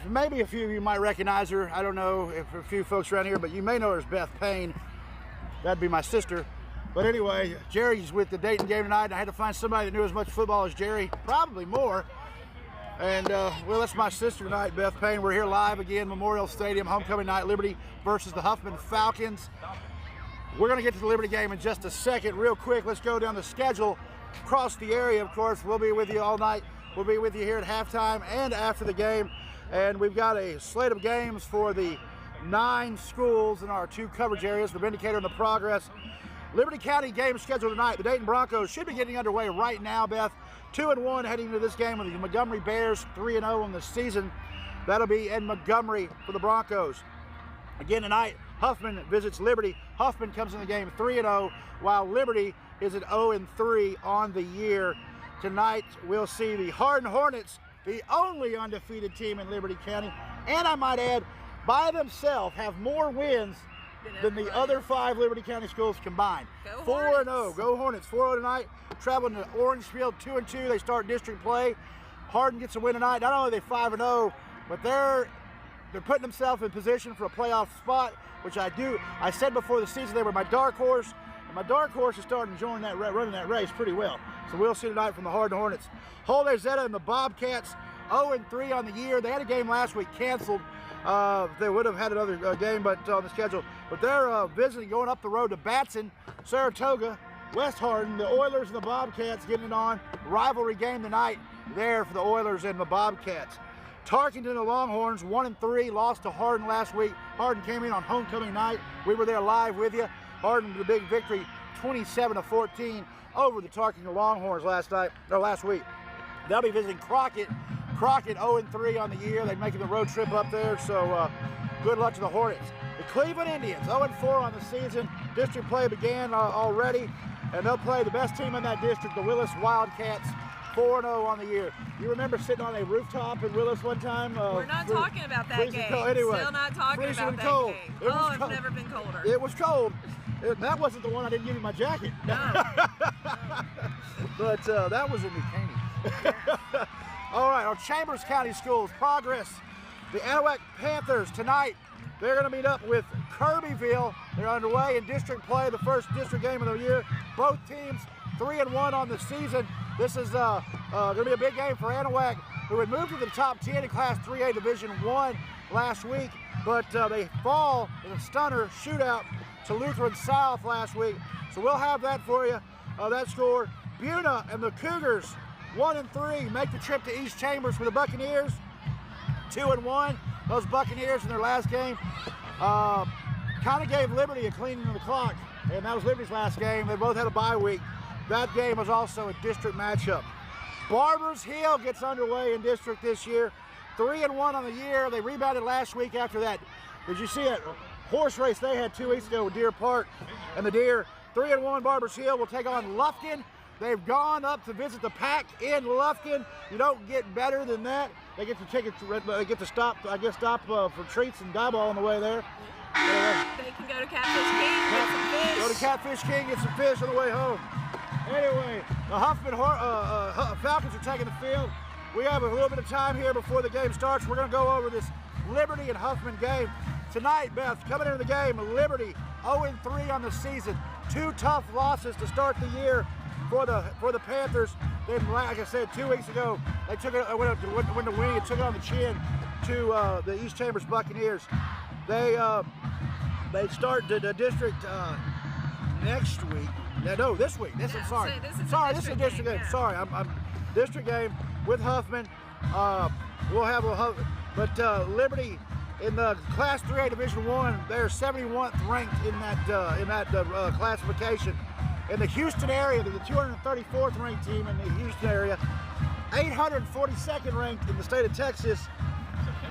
maybe a few of you might recognize her. I don't know if a few folks around here, but you may know her as Beth Payne. That'd be my sister. But anyway, Jerry's with the Dayton game tonight. I had to find somebody that knew as much football as Jerry, probably more. And, well, that's my sister tonight, Beth Payne. We're here live again, Memorial Stadium, homecoming night, Liberty versus the Huffman Falcons. We're going to get to the Liberty game in just a second. Real quick, let's go down the schedule across the area, of course. We'll be with you all night. We'll be with you here at halftime and after the game. And we've got a slate of games for the 9 schools in our 2 coverage areas, the Vindicator and the Progress. Liberty County game scheduled tonight. The Dayton Broncos should be getting underway right now, Beth. 2-1 heading into this game with the Montgomery Bears, 3-0 in the season. That'll be in Montgomery for the Broncos. Again tonight, Huffman visits Liberty. Huffman comes in the game 3-0, while Liberty is at 0-3 on the year. Tonight, we'll see the Hardin Hornets, the only undefeated team in Liberty County, and I might add, by themselves, have more wins than the other 5 Liberty County schools combined. 4-0. Go Hornets. 4-0 tonight. Traveling to Orangefield, 2-2. They start district play. Hardin gets a win tonight. Not only are they 5-0, but they're putting themselves in position for a playoff spot, which I said before the season they were my dark horse. And my dark horse is starting to join that, running that race pretty well. So we'll see tonight from the Hardin Hornets. Holder Zeta and the Bobcats, 0-3 on the year. They had a game last week canceled. They would have had another game but on the schedule. But they're visiting, going up the road to Batson, Saratoga, West Hardin. The Oilers and the Bobcats getting it on. Rivalry game tonight there for the Oilers and the Bobcats. Tarkington, the Longhorns, 1-3, lost to Hardin last week. Hardin came in on homecoming night. We were there live with you. Hardin with a big victory, 27-14 over the Tarkington Longhorns last week. They'll be visiting Crockett. Crockett 0-3 on the year. They're making the road trip up there, so good luck to the Hornets. The Cleveland Indians, 0-4 on the season. District play began already, and they'll play the best team in that district, the Willis Wildcats, 4-0 on the year. You remember sitting on a rooftop in Willis one time? We're not talking about that game. Anyway, still not talking about that cold. Game. It's never been colder. It was cold. That wasn't the one I didn't give you my jacket. No. But that was in New Caney. All right, our Chambers County schools, Progress, the Anahuac Panthers tonight. They're going to meet up with Kirbyville. They're underway in district play, the first district game of the year. Both teams 3-1 on the season. This is going to be a big game for Anahuac, who had moved to the top 10 in Class 3A Division 1 last week, but they fall in a stunner shootout to Lutheran South last week. So we'll have that for you, that score. Buna and the Cougars, 1-3, make the trip to East Chambers for the Buccaneers, 2-1. Those Buccaneers in their last game kind of gave Liberty a cleaning of the clock, and that was Liberty's last game. They both had a bye week. That game was also a district matchup. Barbers Hill gets underway in district this year, 3-1 on the year. They rebounded last week after that. Did you see that horse race they had 2 weeks ago with Deer Park and the Deer? 3-1 Barbers Hill will take on Lufkin. They've gone up to visit the Pack in Lufkin. You don't get better than that. They get to stop for treats and dieball on the way there. They can go to Catfish King, get some fish. Go to Catfish King, get some fish on the way home. Anyway, the Huffman Falcons are taking the field. We have a little bit of time here before the game starts. We're going to go over this Liberty and Huffman game. Tonight, Beth, coming into the game, Liberty 0-3 on the season. 2 tough losses to start the year for the Panthers. Then, like I said, 2 weeks ago, they went to win and took it on the chin to the East Chambers Buccaneers. They start the district next week. No, this week. This is a district game. Yeah. Sorry, I'm district game with Huffman. We'll have but Liberty in the Class 3A Division 1, they're 71th ranked in that classification. In the Houston area, they're the 234th ranked team in the Houston area, 842nd ranked in the state of Texas.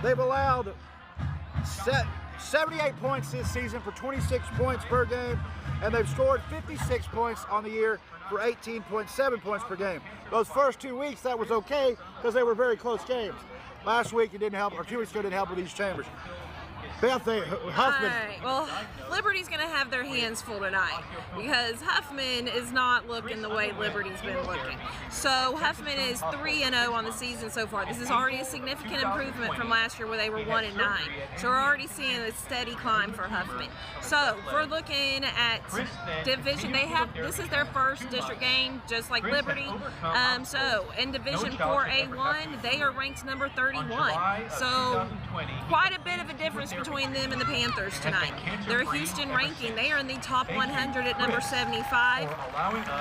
They've allowed 78 points this season for 26 points per game, and they've scored 56 points on the year for 18.7 points per game. Those first 2 weeks, that was okay because they were very close games. Last week it didn't help, or 2 weeks ago it didn't help with East Chambers. Beth, Huffman. All right. Well, Liberty's going to have their hands full tonight because Huffman is not looking the way Liberty's been looking. So Huffman is 3-0 on the season so far. This is already a significant improvement from last year where they were 1-9. So we're already seeing a steady climb for Huffman. So if we're looking at division, this is their first district game, just like Liberty. So in Division 4A1, they are ranked number 31. So quite a bit of a difference between them and the Panthers tonight. Their Houston ranking, they are in the top 100 at number 75.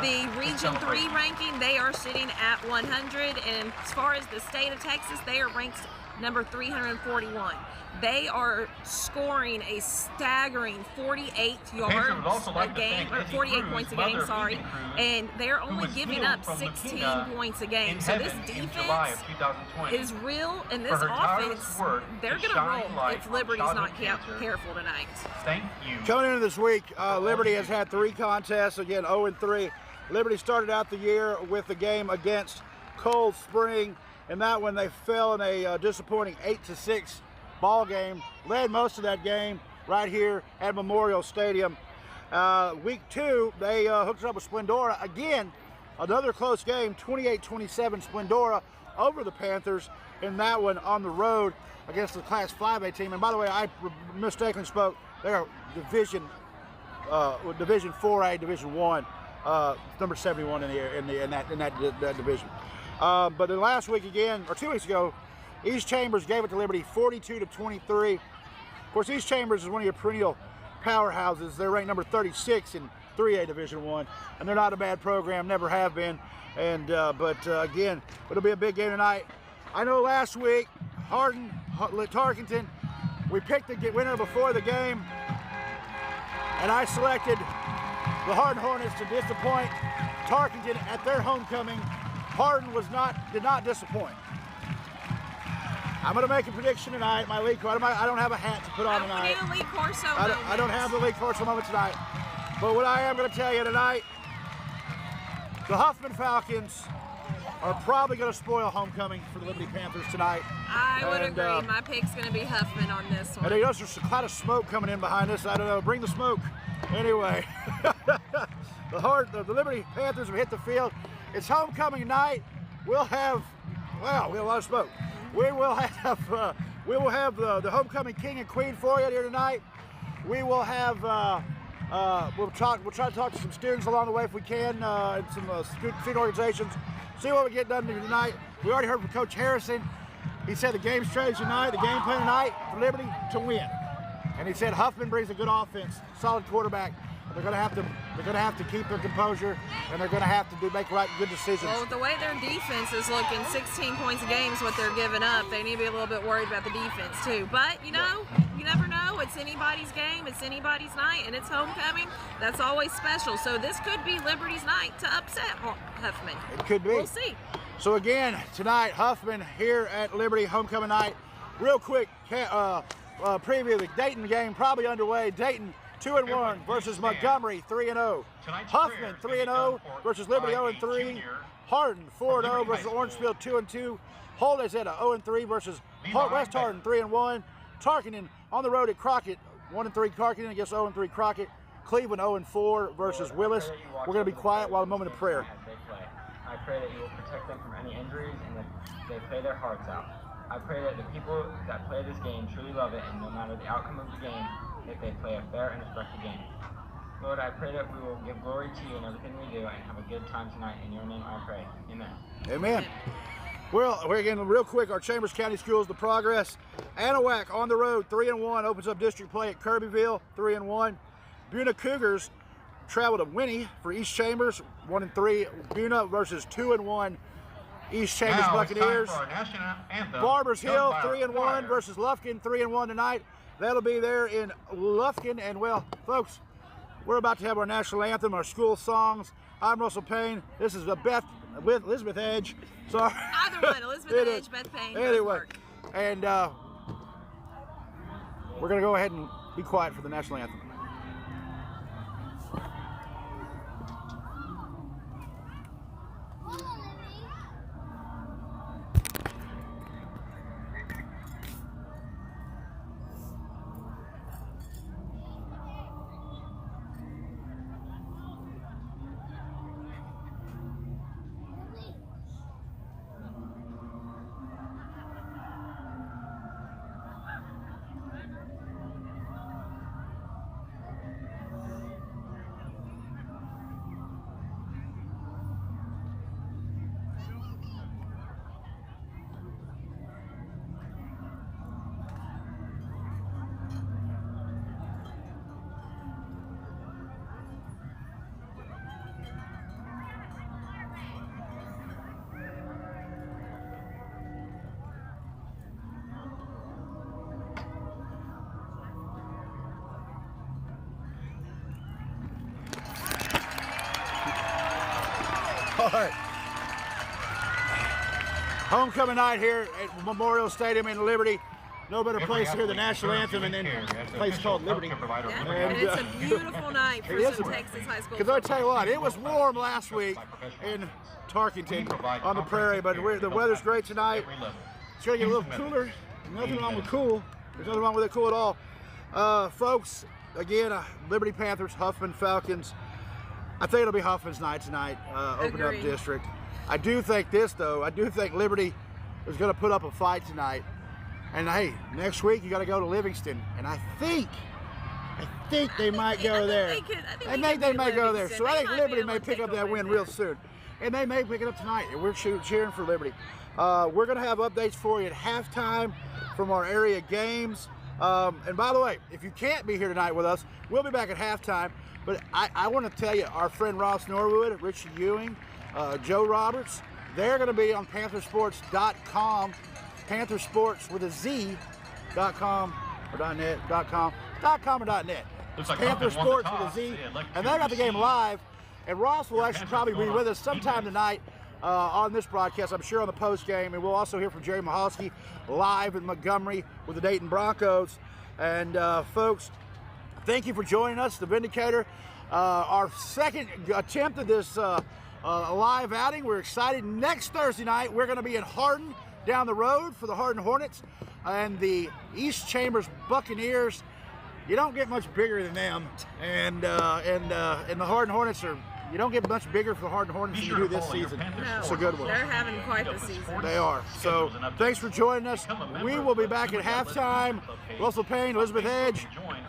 The Region 3 ranking, they are sitting at 100. And as far as the state of Texas, they are ranked number 341. They are scoring a staggering 48 yards a game, or 48 points a game, sorry, and they're only giving up 16 points a game. So this defense is real, and this offense, they're going to roll if Liberty's not careful tonight. Thank you. Coming into this week, Liberty has had 3 contests, again 0-3. Liberty started out the year with the game against Cold Spring, and that one they fell in a disappointing 8-6 ball game. Led most of that game right here at Memorial Stadium. Week 2, they hooked it up with Splendora. Again, another close game, 28-27 Splendora over the Panthers in that one on the road against the Class 5A team. And by the way, I mistakenly spoke. They are Division 4A, Division 1, number 71 in that division. But then last week again, or 2 weeks ago, East Chambers gave it to Liberty 42-23. Of course, East Chambers is one of your perennial powerhouses. They're ranked number 36 in 3A Division 1, and they're not a bad program, never have been. And again, it'll be a big game tonight. I know last week, Tarkington, we picked the winner before the game, and I selected the Hardin Hornets to disappoint Tarkington at their homecoming. Hardin did not disappoint. I'm going to make a prediction tonight. My league course. I don't have a hat to put on tonight. We need a league course I don't have the league course moment tonight. But what I am going to tell you tonight, the Huffman Falcons are probably going to spoil homecoming for the Liberty Panthers tonight. I would agree. My pick's going to be Huffman on this one. And there's a cloud of smoke coming in behind us. I don't know. Bring the smoke. Anyway, the Liberty Panthers have hit the field. It's homecoming night. We'll have we have a lot of smoke. We will have the homecoming king and queen for you here tonight. We will have we'll try to talk to some students along the way if we can, and some student organizations. See what we get done tonight. We already heard from Coach Harrison. He said the game strategy tonight, the game plan tonight for Liberty to win. And he said Huffman brings a good offense, solid quarterback. They're going to have to keep their composure, and they're going to have to make good decisions. Well, with the way their defense is looking, 16 points a game is what they're giving up. They need to be a little bit worried about the defense too. But you never know. It's anybody's game. It's anybody's night, and it's homecoming. That's always special. So this could be Liberty's night to upset Huffman. It could be. We'll see. So again, tonight, Huffman here at Liberty homecoming night. Real quick preview of the Dayton game, probably underway. Dayton 2-1 versus Montgomery 3-0. Huffman 3-0 versus Liberty 0-3. Hardin 4-0 versus Orangefield 2-2. Holt is at 0-3 versus West Hardin 3-1. Tarkington on the road at Crockett 1-3. Tarkington against 0-3 Crockett. Cleveland 0-4 versus Willis. We're going to be quiet while a moment of prayer. I pray that you will protect them from any injuries and that they play their hearts out. I pray that the people that play this game truly love it, and no matter the outcome of the game, that they play a fair and respectful game. Lord, I pray that we will give glory to you in everything we do and have a good time tonight. In your name I pray. Amen. Amen. Well, we're again real quick, our Chambers County Schools, the progress. Anahuac on the road, 3-1, opens up district play at Kirbyville, 3-1. Buna Cougars travel to Winnie for East Chambers, 1-3. Buna versus 2-1 East Chambers Buccaneers. Barbers Hill 3-1 versus Lufkin 3-1 tonight. That'll be there in Lufkin. And well, folks, we're about to have our national anthem, our school songs. I'm Russell Payne. This is Beth with Elizabeth Edge. Sorry. Either one, Elizabeth Edge, Beth Payne. Anyway, and we're gonna go ahead and be quiet for the national anthem. All right. Homecoming night here at Memorial Stadium in Liberty. No better place to hear the national anthem and then a place called Liberty. Yeah, and it's a beautiful night for some Texas high school. Because I tell you what, it was warm last week in Tarkington on the prairie, but the weather's great tonight. It's going to get a little cooler. Nothing wrong with cool. There's nothing wrong with it cool at all. Folks, again, Liberty Panthers, Huffman Falcons. I think it'll be Huffman's night tonight, open up district. I do think this, though. I do think Liberty is going to put up a fight tonight. And hey, next week you got to go to Livingston, and I think they might go there. I think they might go there. So I think Liberty may pick up that win real soon, and they may pick it up tonight. And we're cheering for Liberty. We're going to have updates for you at halftime from our area games. And by the way, if you can't be here tonight with us, we'll be back at halftime. But I want to tell you, our friend Ross Norwood, Richie Ewing, Joe Roberts, they're going to be on Panthersports.com. Panthersports with a Z.com or .net.com or .net. Panthersports with a Z, and they got the game live. And Ross will actually probably be with us sometime tonight on this broadcast, I'm sure on the post game. And we'll also hear from Jerry Mahalski live in Montgomery with the Dayton Broncos. And folks, thank you for joining us, the Vindicator. Our second attempt at this live outing. We're excited. Next Thursday night, we're going to be in Hardin, down the road for the Hardin Hornets and the East Chambers Buccaneers. You don't get much bigger than them, and the Hardin Hornets are. You don't get much bigger for the Hardin Hornets than you do this season. No, it's a good one. They're having quite the season. They are. So thanks for joining us. We will be back at halftime. Russell Payne, Elizabeth Edge.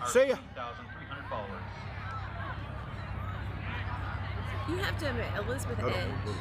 See ya. You have to admit, Elizabeth Edge.